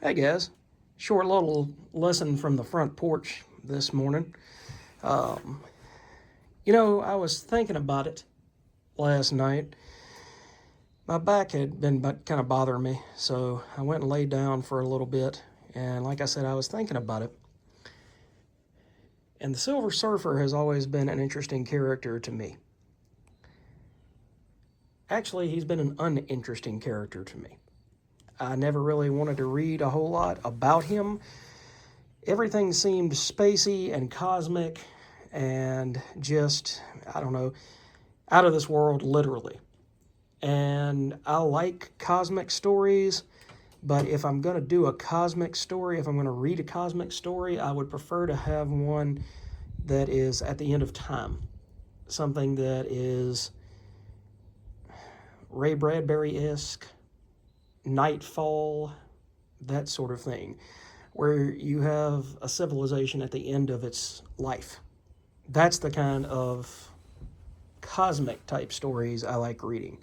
Hey guys, short little lesson from the front porch this morning. Um, I was thinking about it last night. My back had been kind of bothering me, so I went and laid down for a little bit. And like I said, I was thinking about it. And the Silver Surfer has always been an interesting character to me. Actually, he's been an uninteresting character to me. I never really wanted to read a whole lot about him. Everything seemed spacey and cosmic and just, I don't know, out of this world, literally. And I like cosmic stories, but if I'm going to do a cosmic story, if I'm going to read a cosmic story, I would prefer to have one that is at the end of time. Something that is Ray Bradbury-esque, Nightfall, that sort of thing, where you have a civilization at the end of its life. That's the kind of cosmic type stories I like reading.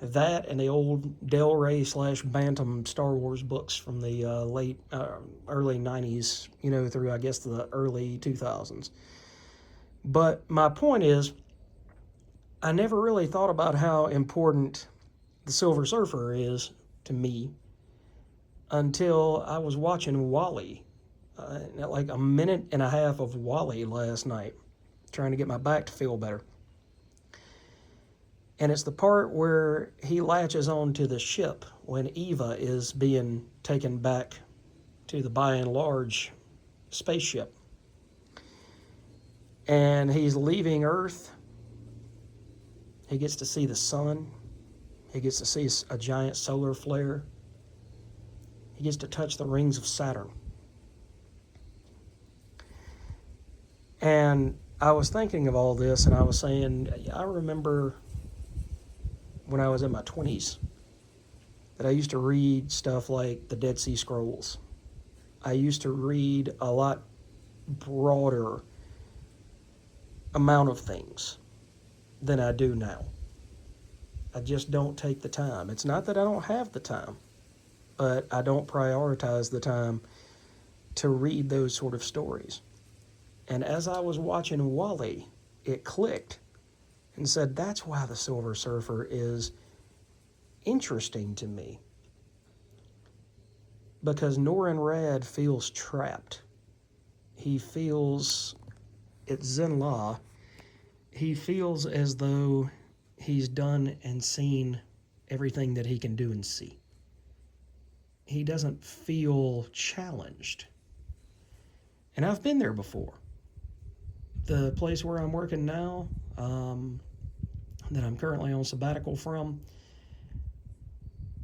That and the old Del Rey / Bantam Star Wars books from the early 90s, through I guess the early 2000s. But my point is, I never really thought about how important the Silver Surfer is to me until I was watching Wally, like a minute and a half of Wally last night, trying to get my back to feel better. And it's the part where he latches onto the ship when Eva is being taken back to the by and large spaceship. And he's leaving Earth. He gets to see the sun. He gets to see a giant solar flare. He gets to touch the rings of Saturn. And I was thinking of all this, and I was saying, I remember when I was in my 20s that I used to read stuff like the Dead Sea Scrolls. I used to read a lot broader amount of things than I do now. I just don't take the time. It's not that I don't have the time, but I don't prioritize the time to read those sort of stories. And as I was watching Wally, it clicked and said, that's why the Silver Surfer is interesting to me. Because Norrin Radd feels trapped. He feels, it's Zen law, he feels as though he's done and seen everything that he can do and see. He doesn't feel challenged. And I've been there before. The place where I'm working now, that I'm currently on sabbatical from,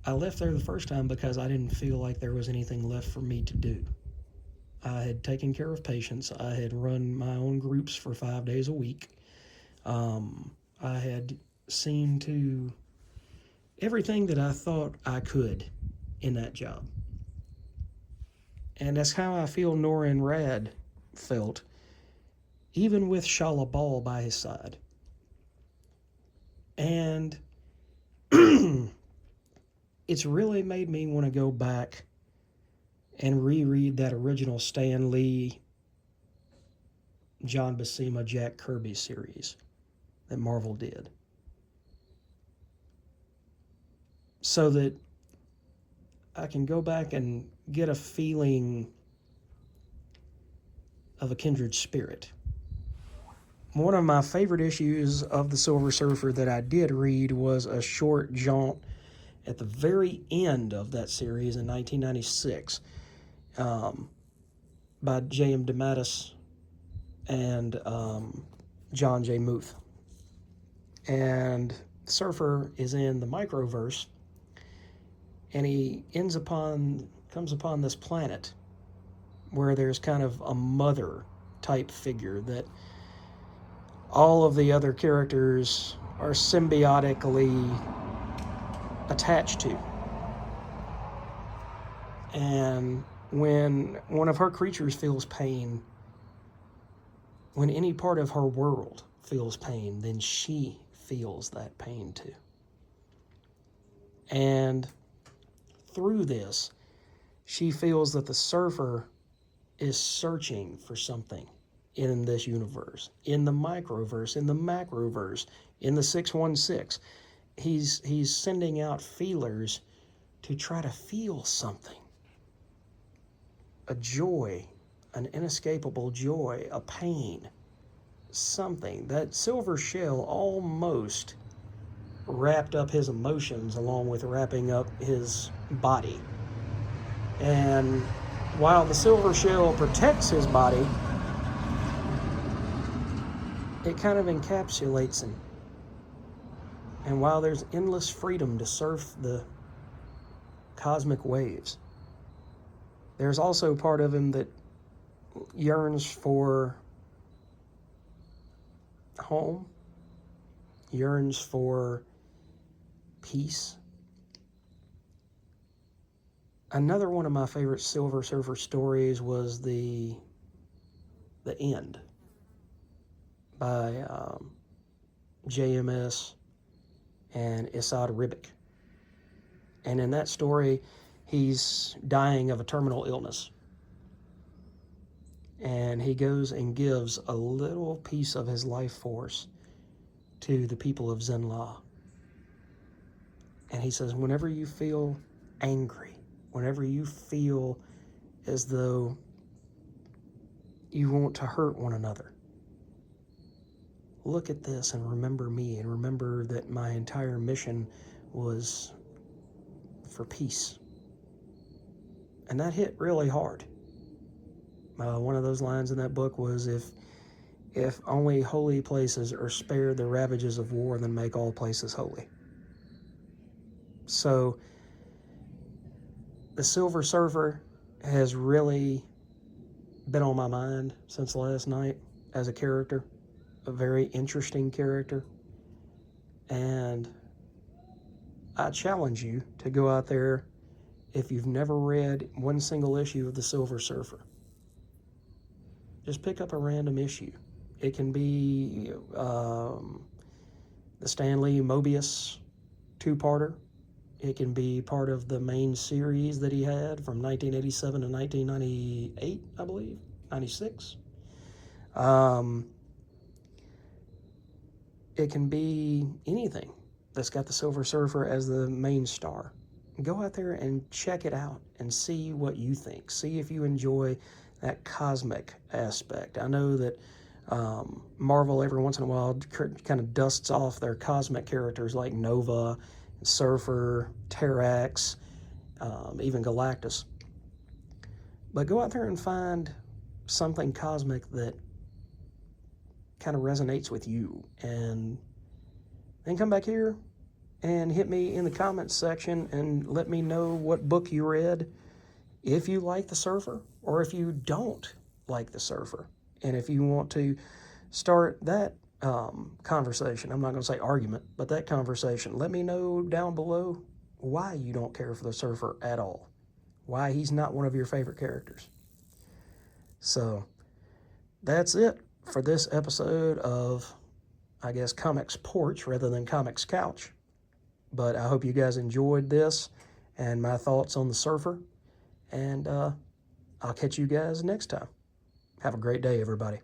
I left there the first time because I didn't feel like there was anything left for me to do. I had taken care of patients. I had run my own groups for 5 days a week. I had seen to everything that I thought I could in that job. And that's how I feel Norrin Radd felt, even with Shala Ball by his side. And it's really made me want to go back and reread that original Stan Lee, John Buscema, Jack Kirby series that Marvel did, so that I can go back and get a feeling of a kindred spirit. One of my favorite issues of the Silver Surfer that I did read was a short jaunt at the very end of that series in 1996 by J.M. DeMatteis and John J. Muth. And the Surfer is in the microverse, and he comes upon this planet where there's kind of a mother type figure that all of the other characters are symbiotically attached to. And when one of her creatures feels pain, when any part of her world feels pain, then she feels that pain too. And through this, She feels that the surfer is searching for something in this universe, in the microverse, in the macroverse, in the 616. He's sending out feelers to try to feel something. A joy, an inescapable joy, a pain, something. That silver shell almost wrapped up his emotions along with wrapping up his body. And while the silver shell protects his body, it kind of encapsulates him. And while there's endless freedom to surf the cosmic waves, there's also part of him that yearns for home, yearns for peace. Another one of my favorite Silver Surfer stories was The End by JMS and Isad Ribic. And in that story, he's dying of a terminal illness. And he goes and gives a little piece of his life force to the people of Zenla. And he says, whenever you feel angry, whenever you feel as though you want to hurt one another, look at this and remember me, and remember that my entire mission was for peace. And that hit really hard. One of those lines in that book was, if only holy places are spared the ravages of war, then make all places holy. So the Silver Surfer has really been on my mind since last night as a character, a very interesting character. And I challenge you to go out there, if you've never read one single issue of the Silver Surfer, just pick up a random issue. It can be the Stan Lee Mobius two-parter. It can be part of the main series that he had from 1987 to 1998, I believe, 96. It can be anything that's got the Silver Surfer as the main star. Go out there and check it out and see what you think. See if you enjoy that cosmic aspect. I know that Marvel every once in a while kind of dusts off their cosmic characters like Nova, Surfer, Terrax, even Galactus. But go out there and find something cosmic that kind of resonates with you, and then come back here and hit me in the comments section and let me know what book you read, if you like the Surfer or if you don't like the Surfer. And if you want to start that conversation, I'm not going to say argument, but that conversation, let me know down below why you don't care for the Surfer at all, why he's not one of your favorite characters. So that's it for this episode of, I guess, Comics Porch rather than Comics Couch. But I hope you guys enjoyed this and my thoughts on the Surfer. And I'll catch you guys next time. Have a great day, everybody.